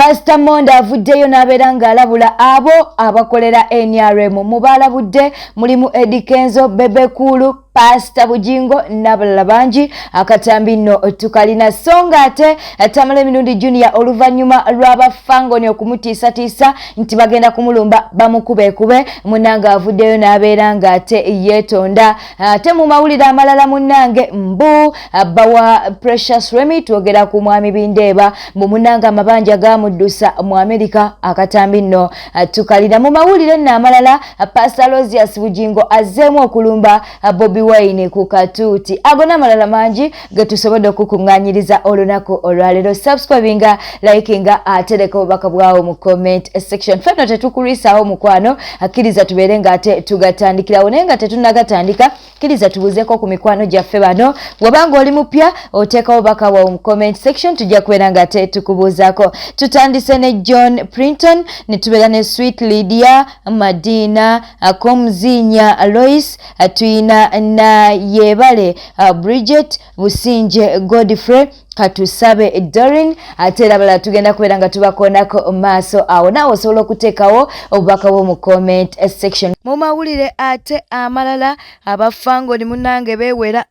Pastor Monda avuddeyo n'abeera ng'alabula abo abakolera NRM mu baalabudde mulimu Eddie Kenzo, Bebe Kulu, Pastor Bujingo n'abalala bangi. Akatambi nno tukalina so ng'ate Tamale Mirundi Junior oluvannyuma lw'abafangoni okumutiisatiisa nti bagenda kumulumba bamukubeekube munnange avuddeyo n'abeera ng'ate yeetonda. Ate mu mawulire amalala munnange mbu bawa Precious Remy twogera ku mwami Bindeeba mbu munnange amabanja gamuddusa mu Amerika. Akatambi nno tukalina mu mawulire nno amalala Pastor Lozias Bujingo azzeemu okulumba Bobi Wine ku katuuti. Ago n'amalala mangi ge tusobodde okukuŋŋaanyiriza olunaku olwaleero. Subscribinga, likinga, atereka obubaka bwawo mu comment section. Fenno tetukuliisaawo mukwano, akkiriza tubeere ng'ate tugatandikirawo naye nga tetunnagatandika kkiriza tubuuzeeko ku mikwano gyaffe bano. Bw'obanga oli mupya oteeka obubaka bwawo mu comment section tujja kubeera ng'ate tukubuuzaako. Tutandise ne John Printon ne tubeera ne Sweet Lydia Madina Komzinya Lois tuyina na Yebale Bridget Businje Godfrey Katusabe Dorin ate era balala tugenda kubeera nga tubakoonako maaso awo naawe osobola okuteekawo obubaka bwo mu comment section. Mu mawulire ate amalala abafangoni munnange beewera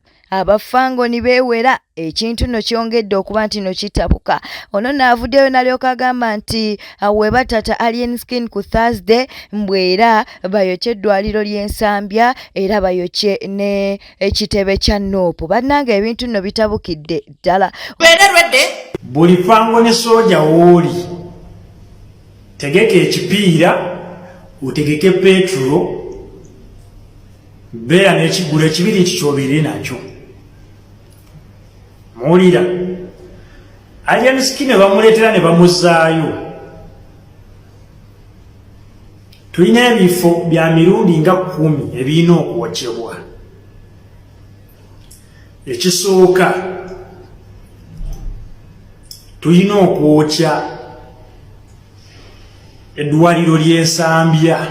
ekintu nno kyongedde okuba nti no kitabuka. Ono naavuddeyo n'alyoka agamba nti weeba tata Alien Skin ku Thursday mbwera bayokye eddwaliro ly'Ensambya era bayokye ne ekitebe kya Noopu. Bannange ebintu nno bitabukidde ddala. Buli fango ne soja wooli tegeka ekipiira otegeke petrol beera n'ekigula ekibiri kikyobere nakyo. Mulira Alien Skin ne bamuleetera ne bamuzaayo. Tulina ebifo bya mirundi nga 10 ebirina okwokyebwa. Ekisooka tulina okwokya eddwaliro ly'Ensambya.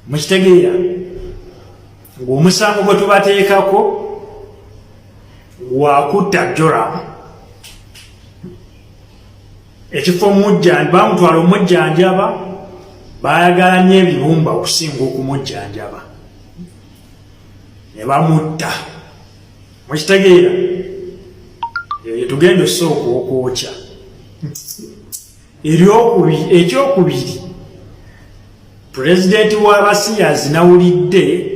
Mukitegeera ng'omusango gwe tubateekako wakutta Joram. Ekifo bamutwala omujjanjaba baayagala nnyo ebirumba okusinga okumujjanjaba ne bamutta. Mukitegeera tugenda osooka okwokya. Ekyokubiri Pulezidenti w'Abasiyazi nawulidde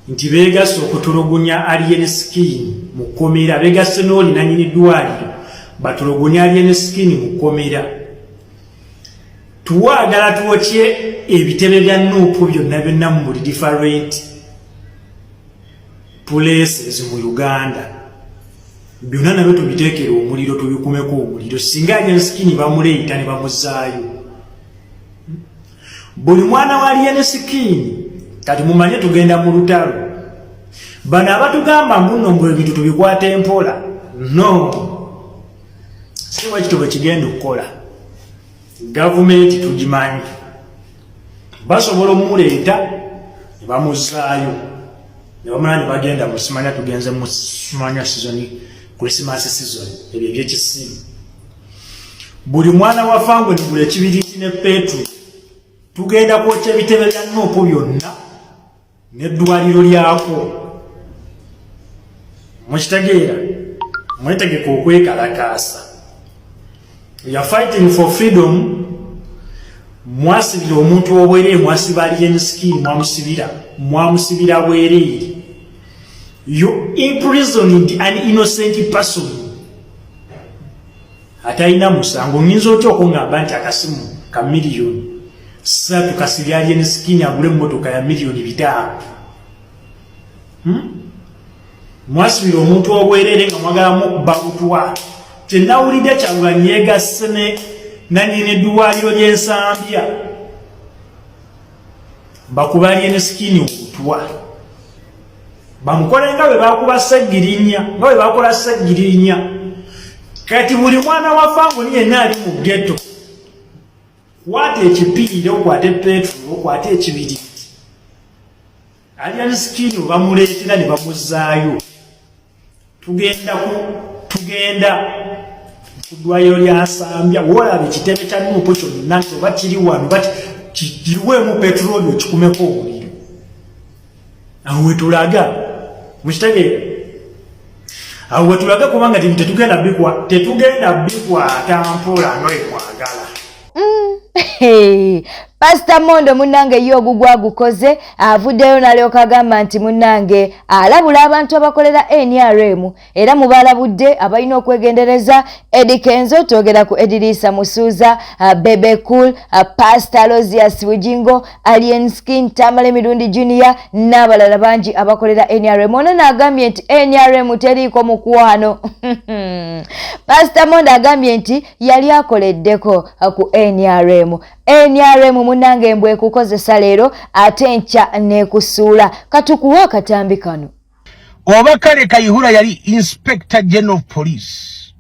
nti beegasse okutulugunya Alien Skin mu kkomera. Beegasse n'oli nannyini ddwaliro batulugunya Alien Skin mu kkomera. Tuwaagala twokye ebitebe bya Noopu byonna mu buli different places mu Uganda. Byonna nabyo tubiteekere omuliro tubikumeko omuliro singa Alien Skin bamuleeta ne bamuzaayo. Buli mwana wa Alien Skin kati mumanye tugenda mu lutalo. Bano abatugamba mbuno mbu ebintu tubikwata empola. No. Si wakito bwe kigenda okukola. Gavumenti tugimanyi. Basobola omuleeta ne bamuzaayo. Ne bamala ne bagenda mu Simanya tugenze mu Simanya season Christmas season ebyo eby'ekisimu. Buli mwana wa fango ni buli ekibiriti ne petro tugenda kwokya ebitebe bya Noopu byonna n'eddwaliro lyako. Mukitegeera mwetegeka okwekalakaasa. We are fighting for freedom. Mwasibira omuntu obwereere, mwasiba Alien Skin, mwamusibira bwereere. You imprisoned an innocent person. Atalina musango. Nyinza otya okungamba nti akasimu ka miliyoni ssatu kasibya Alien Skin agule emmotoka ya miliyoni 5. Mwasibira omuntu obwereere nga mwagalamu bakutwa. Tenawulidde Kyagulanyi yeegasse ne nannyini eddwaliro ly'Ensambya bakuba Alien Skin okutwa. Bamukole nga bwe bakuba Ssegirinya, nga bwe bakola Ssegirinya. Kati buli mwana wa fango yenna ali mu ghetto. Kwata ekipiira, okwate petrol, okwate ekibiriti. Alien Skin bamuleetera ne bamuzaayo. Tugenda dwayo lya Sambya wala ekitebe kya mu potion nanto bakiri wano bati kiriwe mu petroli okikumeko omuliro aho wetulaga mukitege aho wetulaga kubanga tetugenda bikwa tampola no ekwagala Hey, Pastor Mondo munange yo gugwagukoze avuddeyo nalyoka agamba nti munange alabula abantu abakolera NRM era mubalabudde abalina okwegendereza Eddie Kenzo twogera ku Edilisa Musuuza Bebe Cool Pastor Lozias Bujingo Alien Skin Tamale Mirundi Junior n'abalala bangi abakolera NRM ono n'agambye nti NRM teriiko mukwano Pastor Mondo agambye nti yali akoleddeko ku NRM munange mbwe kukozesa leero ate ncha nekusuula katukuwa katambi kano oba kale Kayihura yali Inspector General of Police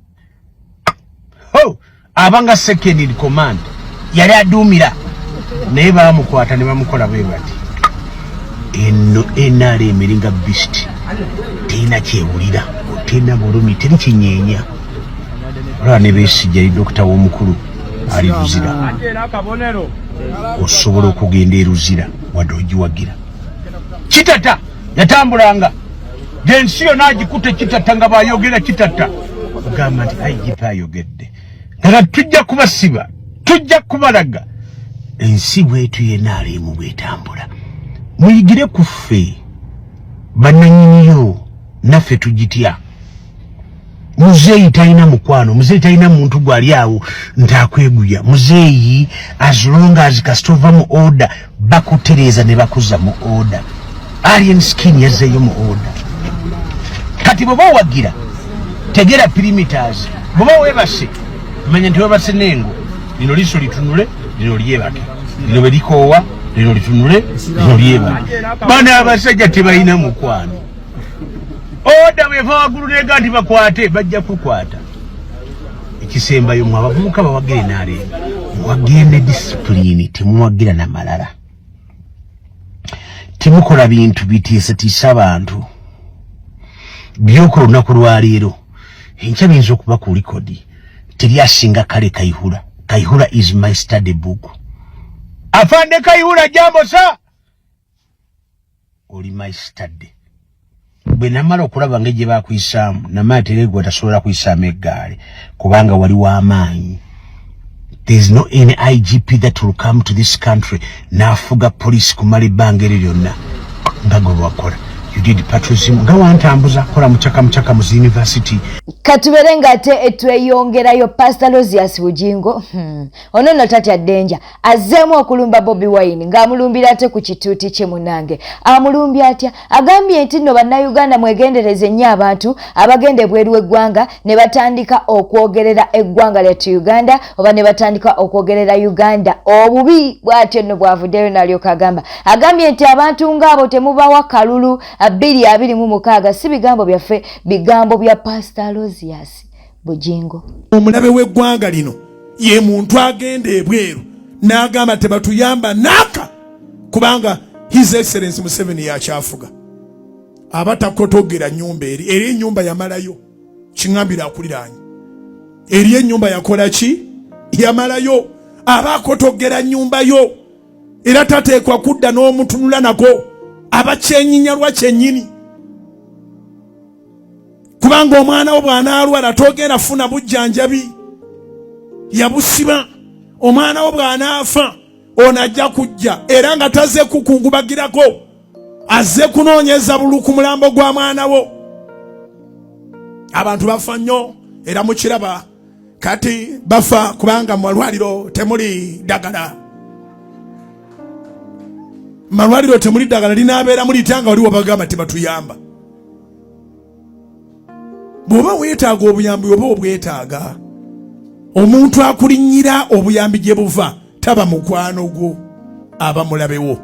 abanga second in command yali adumira naye bamukwata ne bamukola bwe bati eno NRM eringa beast tina kyewulira tina bulumi teri kinyeenya olwa ne Besigye Dr. w'omukulu ali Luzira osobola okugenda e Luzira wadde ogiwagira kitata yatambulanga gensi yonna agikutte kitata nga bayogera kitata ogamba nti IGP ayogedde nga tujja kubasiba tujja kubalaga ensi bwetu NRM bwetambula muyigire ku ffe bannannyiniyo naffe tugitya muzeeyi talina mukwano muzeeyi talina muntu gwali awo ntakweguya muzeeyi as long as kasitova mu order bakutereeza ne bakuza mu order Alien Skin yazzeeyo mu order kati bwe bawagira tegera perimeters bwe bawebase manya nti webase nengo lino liso litunule lino lyebake lino bwe likoowa lino litunule lino lyebake bana abasajja tebalina mukwano oda weva wagulu nega nti bakwate bajja kukwata ekisembayo mwe abavubuka bawagire NRM muwagire ne discipline temuwagira na malala temukola bintu bitiisatiisa abantu byokola olunaku lwaleero enkya biyinza okuba ku likodi teri asinga kale Kayihura is my study book afande Kayihura jambo sa oli my study bwe namala okulaba ng'egye bakuyisaamu namala tereegwa tasobola kuyisaamu eggaali kubanga wali w'amaanyi there is no any IGP that will come to this country n'afuga police kumala ebbanga eryo lyonna nga gwe lwakola you did patriotism nga wantambuza kola mucaka mu university katubere ngate etweyongerayo Pastor Lozias Bujingo ono no tatya denja azemu okulumba Bobi Wine ng'amulumbira ate ku kituuti kye munange amulumbya atya agambye nti no bannayuganda mwegendereze nnyo abantu abagenda ebweru w'eggwanga ne batandika okwogerera eggwanga lyattu Uganda oba ne batandika okwogerera Uganda obubi bw'atyo nno bwavuddeyo nalyoka agambye nti abantu ng'abo temubawa kalulu 226 si bigambo byaffe bigambo bya Pastor Lozias Bujingo omulabe w'eggwanga lino ye muntu agenda ebweru n'agamba tebatuyamba naka kubanga His Excellency Museveni yakyafuga abatakotogera nyumba eri ennyumba yamalayo kiŋambira akuliranye eri ennyumba yakola ki yamalayo abakotogera nyumba yo era tateekwa kudda n'omutunula nako abakyenyinya lwa kyennyini kubanga omwana wo bw'anaalwala togenda funa bujjanjabi yabusiba omwana wo bw'anaafa onajja kujja era nga tazze kukungubagirako azze kunoonyeza bulu ku mulambo gwa mwana wo abantu bafa nnyo era mukiraba kati bafa kubanga mu malwaliro temuli ddagala malwaliro temuli ddagala linaabeera mulitanga waliwo bagamba tebatuyamba bw'oba weetaaga obuyambi oba obwetaaga omuntu akulinnyira obuyambi gye buva taba mukwano gwo aba mulabewo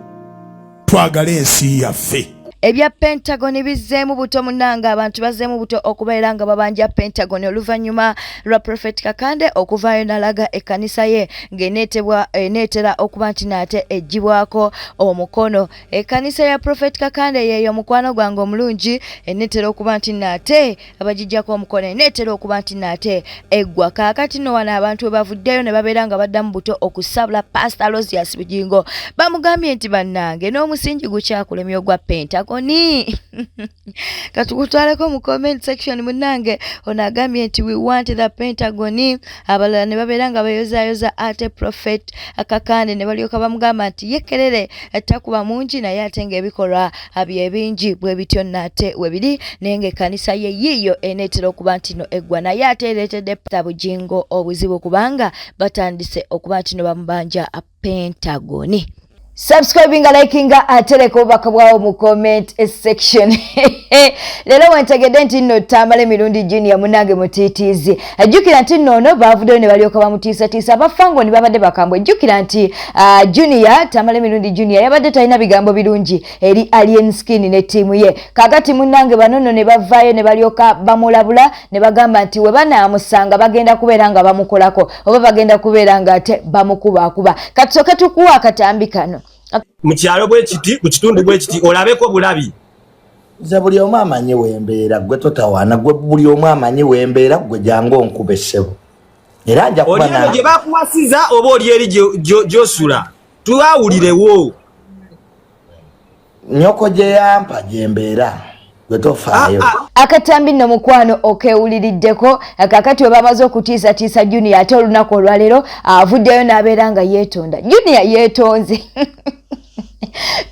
twagala ensi yaffe ebya Pentagon bizzeemu buto munnange abantu bazzeemu buto okubeera nga babanja Pentagon oluvannyuma lwa Prophet Kakande okuvaayo nalaga ekkanisa ye ng'eneetera okuba nti naate eggyibwako omukono. Ekkanisa ya Prophet Kakande yeeyo mukwano gwange omulungi eneetera okuba nti naate abagijjako omukono eneetera okuba nti naate eggwa. Kaakati nno wano abantu we bavuddeyo ne babeera nga baddamu buto okusabula Pastor Rosias Bujingo bamugambye nti bannange n'omusingi gukyakulemya ogwa Pentagoni. Katukutwaleko mu comment section munnange ono agambye nti we want the Pentagoni. Abalala ne babeera nga bayozaayoza ate Prophet Kakande ne balyoka bamugamba nti yekerere takuba mungi naye ate ng'ebikolwa bye bingi bwe bityo nate we biri naye ng'ekkanisa ye yiiyo eneetera okuba nti no eggwa naye ate ereetedde Pastor Bujingo obuzibu kubanga batandise okuba nti no bamubanja Pentagoni. Subscribing and liking atereko bakabwawo mu comment section. Lero wentegedde nti nno Tamale Mirundi Junior munange mutitiizi. Ajjukira nti nno bavuddeyo ne balyoka bamutiisatiisa abafango ne babadde bakambwe. Ajjukira nti Junior Tamale Mirundi Junior yabadde talina bigambo birungi eri Alien Skin ne ttiimu ye. Kaakati munnange bano nno ne bavaayo ne balyoka bamulabula ne bagamba nti we banaamusanga bagenda kubeera nga bamukolako oba bagenda kubeera nga ate bamukubakuba. Katusooke tukuwa akatambi kano. Mukyalo bwe kiti ku kitundu bwe kiti olabeko bulabi nze buli omu amanyi wembeera gwe totawaana gwe buli omu amanyi wembeera gwe jangu onkube ssebo era nja kuba na gye bakuwasiza oba oli eri gyosula tuwawulirewo nyoko gye yampa gyembeera gwe tofaayo akatambi nno mukwano okewuliriddeko kakati we bamaze okutiisatiisa Junior ate olunaku olwaleero avuddeyo n'abeera nga yeetonda. Junior yeetonze.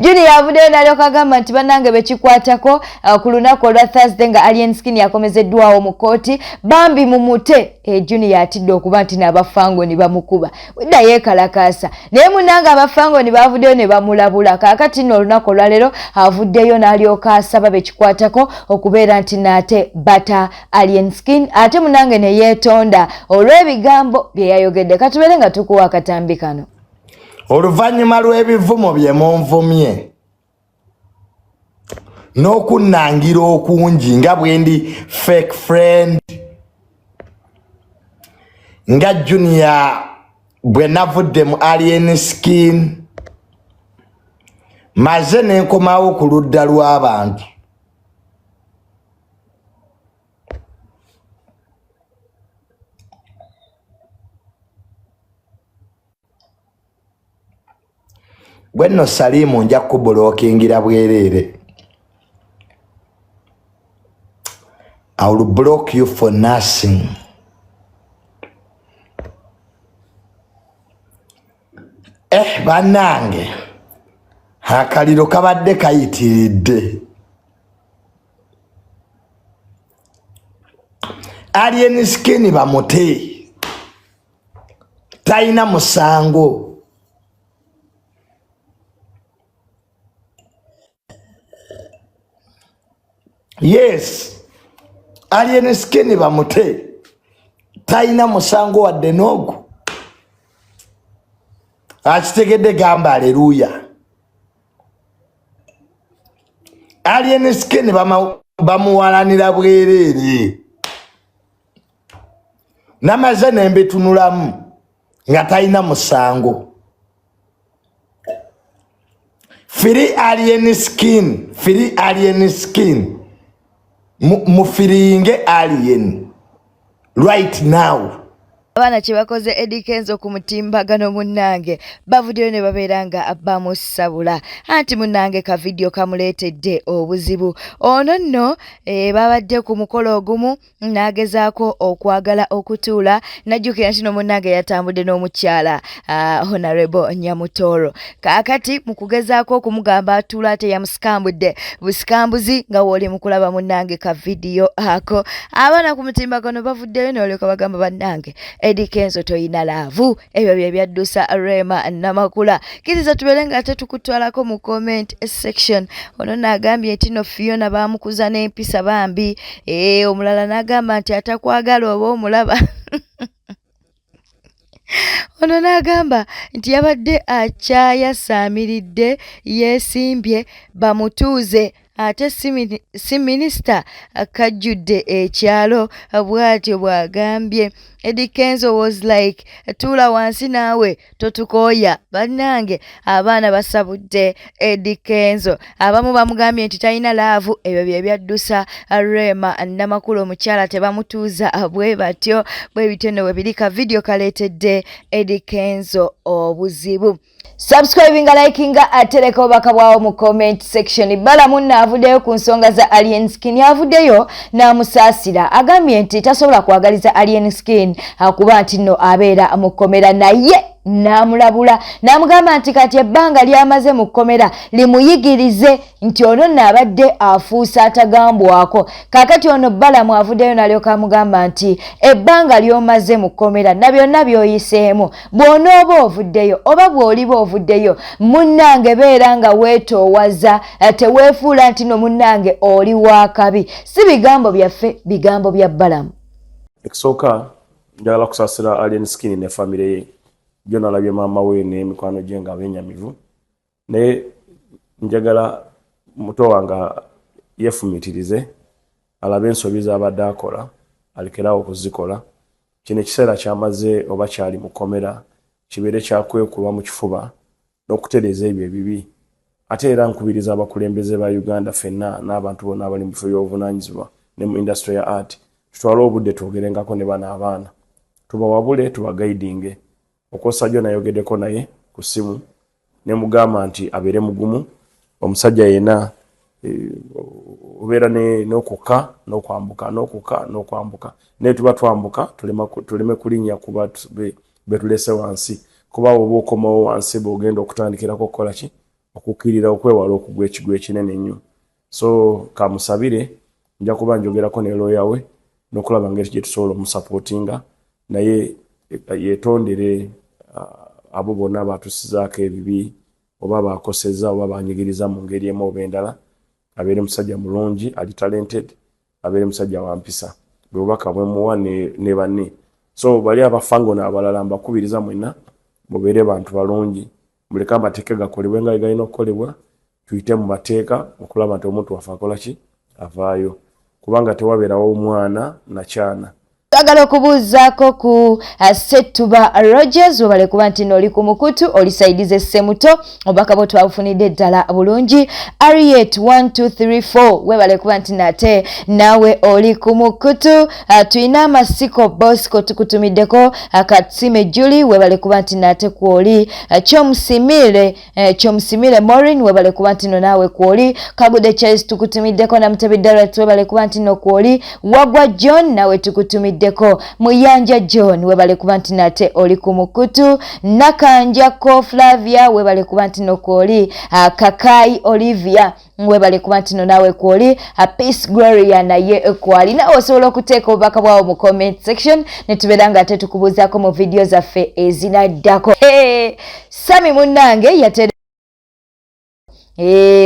Junior avuddeyo n'alyoka agamba nti bannange bekikwatako ku lunaku olwa Thursday nga Alien Skin yakomezeddwawo mu kooti bambi mumute. Junior atidde okuba nti n'abafango ne bamukuba wedda yeekalakaasa naye munnange abafango ne bavuddeyo ne bamulabula. Kaakati nno olunaku olwaleero avuddeyo n'alyoka asaba bekikwatako okubeera nti naate bata Alien Skin ate munnange ne yeetonda olw'ebigambo bye yayogedde. Katubeere nga tukuwa akatambi kano. Oluvannyuma lw'ebivumo bye munvumye n'okunnangira okungi nga bwe ndi fake friend nga Junior bwe navudde mu Alien Skin maze ne nkomawo ku ludda lw'abantu. Bwenno Salimu nja kubulookingira bwereere. I will block you for nothing. Bannange akaliro kabadde kayitiridde. Alien Skin bamute talina musango. Yes, Alien Skin bamute talina musango wadde n'ogu. Akitegedde gamba aleluya. Alien Skin bamuwalanira bwereere namaze nembetunulamu nga talina musango. Free Alien Skin mufiringe Alien right now. Abana kibakoze Eddie Kenzo ku mutimbagano munnange bavuddeyo ne babeera nga bamusabula anti munnange ka video kamuleetedde obuzibu ono nno babadde ku mukolo ogumu n'agezaako okwagala okutuula najjukira nti no munnange yatambudde n'omukyala Honorable Nyamutoro. Kaakati mu kugezaako okumugamba atuula ate yamusikambudde busikambuzi nga woli mu kulaba munnange ka video ako. Abana ku mutimbagano bavuddeyo n'olyoka bagamba bannange Eddie Kenzo toyina laavu ebyo bye byaddusa Rema Namakula. Kiriza tubeere nga ate tukutwalako mu comment section. Ono n'agambye nti no Fiona baamukuza n'empisa bambi. Omulala n'agamba nti atakwagala oba omulaba. Ono n'agamba nti yabadde akyayasaamiridde yeesimbye bamutuuze ate si minisita kajjudde ekyalo bw'atyo bw'agambye. Eddie Kenzo was like, tuula wansi naawe totukooya. Bannange abaana basabudde Eddie Kenzo. Abamu bamugambye nti talina laavu, ebyo bye byaddusa Rema Namakula omukyala tebamutuuza bwe batyo. Bwe bityo nno bwe biri ka video kaleetedde Eddie Kenzo obuzibu. Subscribing, liking, atereka obaka bwawo mu comment section. Bala munna avuddeyo ku nsonga za Alien Skin. Avuddeyo n'amusaasira agambye nti tasobola kwagaliza Alien Skin akuba nti nno abeera mu kkomera, naye n'amulabula n'amugamba nti kati ebbanga lyamaze mu kkomera limuyigirize nti ono n'abadde afuusa atagambwako. Kaakati ono Balamu avuddeyo n'alyoka amugamba nti ebbanga ly'omaze mu kkomera na byonna by'oyiseemu, bw'onooba ovuddeyo oba bw'oliba ovuddeyo, munnange beera nga weetoowaza, teweefuula nti no munnange oli wa kabi. Si bigambo byaffe, bigambo bya Balamu. Ekisooka njagala kusaasira Alien Skin ne famire ye. Jjo nalabye maama we n'emikwano gye nga benyamivu, naye njagala muto wange yeefumitirize alabe ensobi z'abadde akola, alekerawo okuzikola. Kino ekiseera kyamaze oba kyali mu kkomera kibeere kyakwekulwa mu kifuba n'okutereeza ebyo ebibi. Ate era nkubiriza abakulembeze ba Uganda ffenna n'abantu bonna abali mu bifo by'obuvunaanyizibwa ne mu industry ya art, tutwale obudde twogerengako ne bano abaana, tubawabule tubagaidinge. Okosajja nayogeddeko naye ku ssimu ne mugamba nti abeere mugumu. Omusajja yena obeera n'okukka n'okwambuka naye tuba twambuka tuleme kulinnya kuba betulese wansi, kuba oba okomawo wansi bw'ogenda okutandikirako okukola ki, okukkirira okwewala okugwa ekigwo ekinene ennyo. So kamusabire, nja kuba njogerako ne lawyer we n'okulaba ngeri gye tusobola omusupportinga, naye yetondere abo bonna batusizaako ebibi oba bakoseza oba banyigiriza mu ngeri emu oba endala. Abeere musajja mulungi, ali talented, abeere musajja wampisa. Bwe bubaka bwe muwa ne banne. So bali abafango n'abalala mbakubiriza mwenna mubeere bantu balungi, muleke amateeka gakolebwe nga galina okukolebwa, tuyite mu mateeka okulaba nti omuntu waffe akola ki, avaayo, kubanga tewabeerawo omwana nakyana. Twagala okubuuzaako ku Setuba Rogers webale kuba nti n'oli ku mukutu olisaidize Semuto, obubaka bwo twabufunidde ddala bulungi. Ariet 1234 webale kuba nti nate naawe oli ku mukutu. Tuyina Amasiko Bosco tukutumiddeko, Katsime Julie webale kuba nti nate kwoli, Kyomusimire Maureen webale kuba nti no naawe kwoli, Kagude Charles tukutumiddeko, Namutebi Direct webale kuba nti no kwoli, Wagwa John nawe tukutumiddeko, Muyanja John webale kuba nti nate oli ku mukutu, Nakanja ko Flavia webale kuba nti no kwoli, Kakai Olivia webale kuba nti no nawe kwoli, Peace Gloria naye kwali. Nawe osobola okuteeka obubaka bwawo mu comment section ne tubeera nga ate tukubuuzaako mu video zaffe ezinaddako. Sami munnange yatere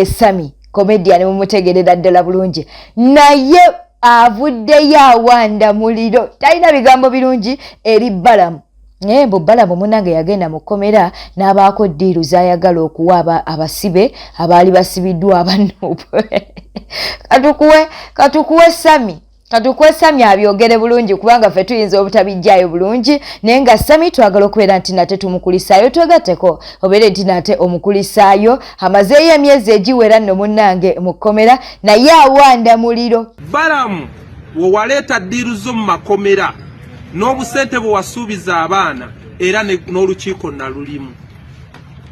Sami comedian mumutegerera ddala bulungi, naye avuddeyo awanda muliro, talina bigambo birungi eri Balamu. Bo Balamu munnange yagenda mu kkomera n'abaako ddiiru z'ayagala okuwa abasibe abaali basibiddwa abanubu. Katukuwe Sami abyogere bulungi kubanga ffe tuyinza obutabijjaayo bulungi, naye nga Sami twagala okubeera nti nate tumukulisaayo, twegatteko obeere nti nate omukulisaayo. Amazeeyo emyezi egiwera nno munnange mu kkomera naye awanda muliro. Balamu we waleeta ddiiru zo mu makomera n'obusente bwe wasuubiza abaana era n'olukiiko nalulimu.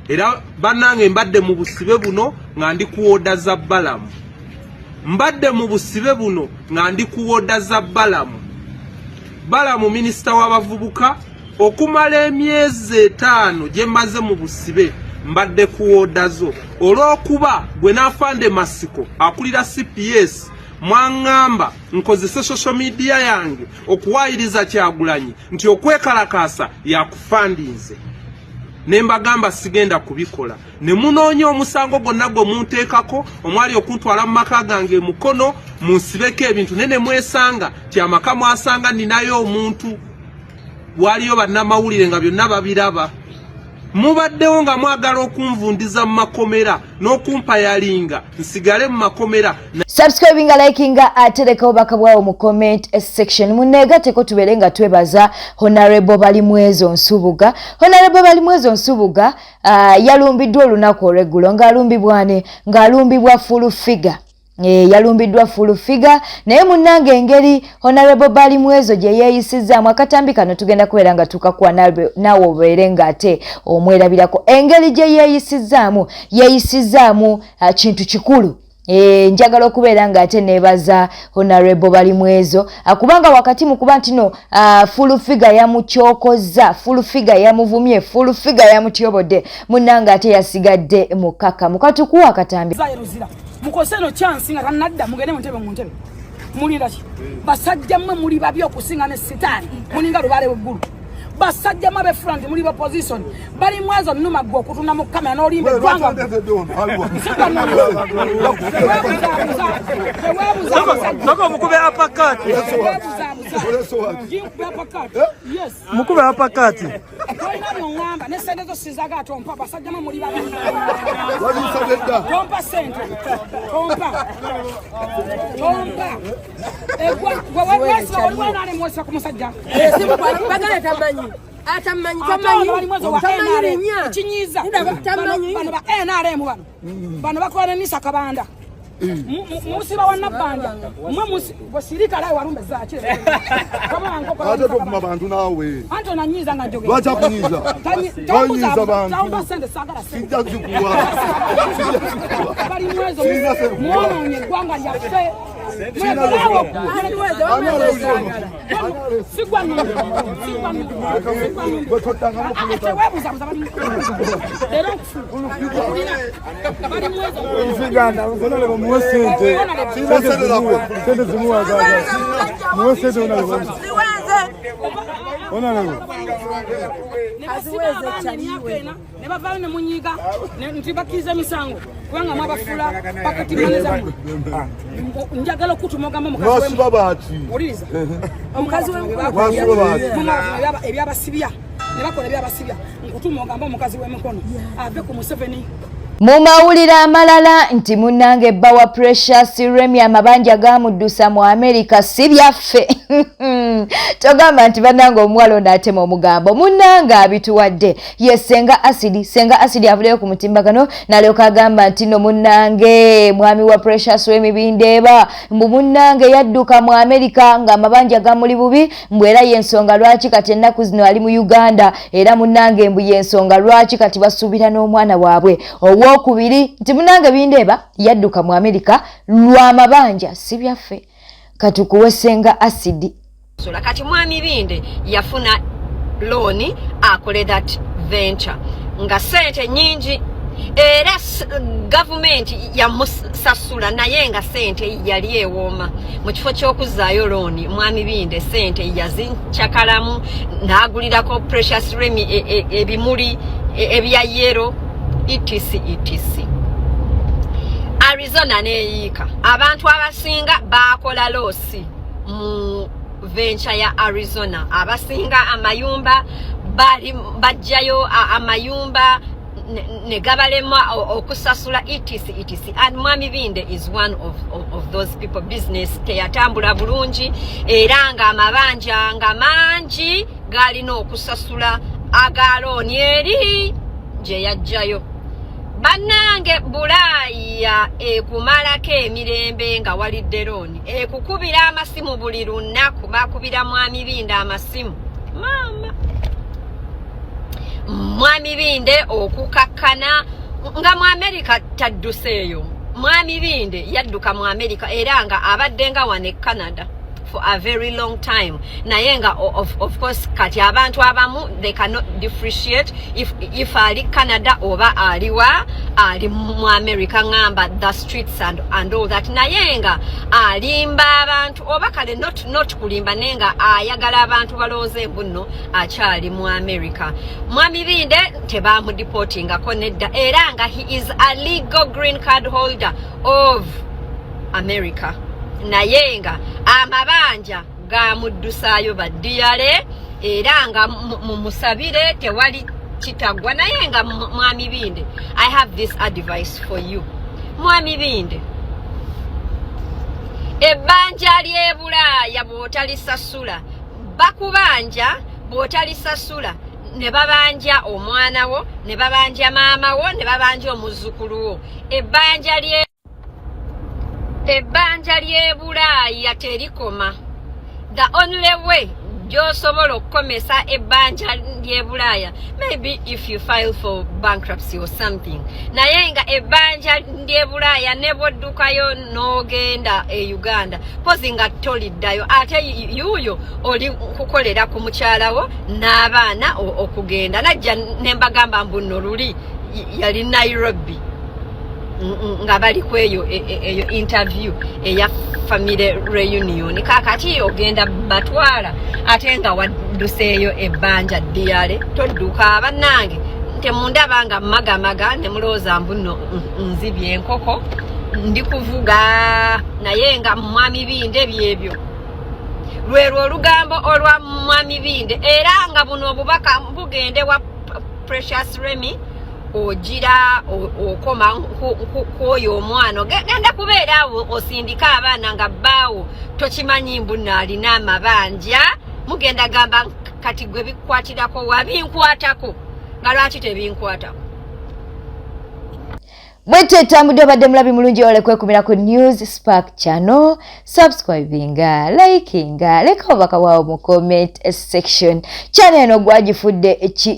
Era bannange mbadde mu busibe buno nga ndi kuwooda za Balamu. Mbadde mu busibe buno nga ndi kuwooda za Balamu. Balamu minisita w'abavubuka, okumala emyezi 5 gye mmaze mu busibe mbadde kuwooda zo. Olw'okuba gwe n'afande Masiko akulira CPS mwangamba nkozese social media yange okuwaayiriza Kyagulanyi nti okwekalakaasa yakufandinze. Nembagamba sigenda kubikola. Ne munoonya omusango gonna gwe munteekako omwali okuntwala mu maka gange mukono munsibeko ebintu nene mwesanga ti amaka mwasanga ninayo omuntu. Waliyo bannamawulire nga byonna babiraba. mubaddewo nga mwagala okunvundiza mu makomera n'okumpa yalinga nsigale mu makomera. Subscribing, liking, atereka obaka bwawo mu comment section. Muneegateko tubeere nga twebaza Honorable Balimwezo Nsubuga. Honorable Balimwezo Nsubuga yalumbiddwa olunaku olw'eggulo ng'alumbibwane ng'alumbibwa full figure. Yalumbiddwa full figure naye munnange engeri Honorable Balimwezo gye yeeyisizaamu akatambi kano tugenda kubeera nga tukakuwa naawe obeere ng'ate omwerabirako engeri gye yeeyisizaamu kintu kikulu. Njagala okubeera ng'ate neebaza Honorable Balimwezo kubanga wakati mu kuba nti no full figure yamukyokozza, full figure yamuvumye, full figure yamutyobodde, munnange ate yasigadde mukaka mukatukuwa akatambi. Mukoseno chance nga kanadda mugende muntebe mu ntebe mulira ki basajja mmwe muli babi okusinga ne sitani mulinga lubale weggulu basajja mabe front muli ba position Balimwezo nnuma gwo okutunda mu kamera n'olimba eggwanga mukube apakati mukube apakati toyina byongamba ne sente zo sizaga tompa basajja mmwe muli babi tompa sente tompa waliwanale mwesa ku musajja bagale tamanyi atamanyi kinyiza bano ba NRM bano bakola nisa kabanda musiba wanabbanja mwe musirika lawe walumbe zakire ate tokuma bantu nawe anto nanyiza nga joge lwacha kunyiza tonyiza bantu taomba sente sagala sente sijja kuzikuwa Balimwezo mwononye gwanga lyaffe nebavaayo ne munyiga ntibakkiriza emisango kubanga mwabafula pakati maneza njagala okutumogamba omukazi ebyabasibya ne bakola ebyabasibya nkutumogamba omukazi w'emikono ave ku Museveni. Mu mawulire amalala nti munnange Bawa Precious Remy amabanja gamuddusa mu America si byaffe. Togamba nti bannange omuwala ono atema omugambo munnange abituwadde ye senga asidi avuleyo ku mutimbagano nalyoka agamba nti no munnange mwami wa Precious Remy Bindeeba mbu munnange yadduka mu America nga amabanja gamuli bubi mbwera yensonga lwaki kati ennaku zino ali mu Uganda era munnange mbu yensonga lwaki kati basuubira n'omwana waabwe owokubiri nti munnange Bindeeba yadduka mu America lwa mabanja si byaffe katukuwe senga asidi. Kati mwami Binde yafuna loan akole that venture nga sente nyingi era government yamusasula naye nga sente yali ewoma mu kifo ky'okuzaayo loan mwami Binde sente yazinchakalamu n'agulirako Precious Remy ebimuli ebya yero etc. Arizona neyiika abantu abasinga bakola losi mu venture ya Arizona abasinga amayumba bajjayo amayumba ne gabalema okusasula etc. And mwami Binde is one of those people. Business teyatambula bulungi era nga amabanja nga mangi galina okusasula agalooni eri gye yajjayo. Bannange Bulaaya ekumalako emirembe nga walidde looni ekukubira amasimu buli lunaku bakubira mwami Binde amasimu mama mwami Binde okukakkana nga mu America tadduseeyo. Mwami Binde yadduka mu America era nga abadde nga wane Canada for a very long time naye nga of course kati abantu abamu they cannot differentiate if ali Canada oba aliwa ali mu America ngamba the streets and all that naye nga alimba abantu oba kale not kulimba nenga ayagala abantu balooze bunno akyali mu America. Mwami Binde tebamu deportinga konedda era nga he is a legal green card holder of America naye nga amabanja gamuddusayo baddiyale era nga mumusabire tewali kitagwa naye nga mwami Binde, I have this advice for you. Mwami Binde, ebbanja ly'ebulaaya bw'otalisasula bakubanja, bw'otalisasula ne babanja omwana wo, ne babanja maama wo, ne babanja omuzzukulu wo. Ebbanja ly'ebulaaya terikoma. The only way gy'osobola okukomesa ebbanja ly'ebulaaya, maybe if you file for bankruptcy or something. Naye nga ebbanja ly'ebulaaya ne bw'oddukayo n'ogenda e Uganda, pozi nga toliddayo, ate yuuyo oli kukolera ku mukyalawo n'abaana okugenda. Najja ne mbagamba mbu nno luli yali Nairobi nga bali kweyo eyo interview eya family reunion. Kakati ogenda batwala ate nga wadduseeyo ebbanja ddiyale, todduka bannange temundabanga magamaga ne mulooza mbu nno nzibye enkoko ndi kuvuga. Naye nga mwami Binde byebyo lwero olugambo olwa mwami Binde, era nga buno obubaka bugende wa Precious Remy ojira okoma kwoyo omwana genda kubeera awo osindika abaana nga bbaawo tokimanyi mbu naalina amabanja, mugenda gamba kati gwe bikwatirako wabinkwatako nga lwaki tebinkwatako. Bwete tambudde badde mulabi mulungi ole kwekumira ku News Spark channel, subscribinga, likinga, leka obaka wao mu comment section. Channel eno gwagifudde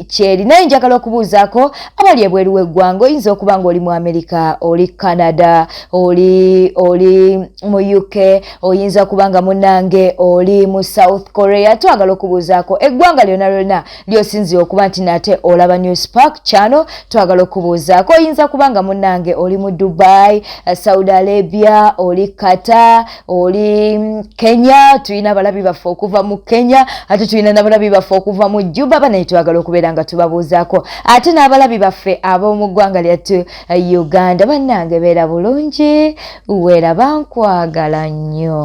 kyeri naye njagala okubuuzaako abali ebweru w'eggwanga, oyinza okuba nga oli mu America, oli Canada, oli mu UK, oyinza okuba nga munnange oli mu South Korea. Twagala okubuuzaako eggwanga lyonna lyosinzira okuba nti nate olaba News Spark channel. Twagala okubuuzaako oyinza kuba nga munnange oli mu Dubai, Saudi Arabia, oli Qatar, oli Kenya. Tulina abalabi baffe okuva mu Kenya, ate tulina n'abalabi baffe okuva mu Juba. Banaye twagala okubeera nga tubabuuzaako. Ate n'abalabi baffe ab'omu ggwanga lyattu Uganda, bannange beera bulungi, weeraba nkwagala nnyo.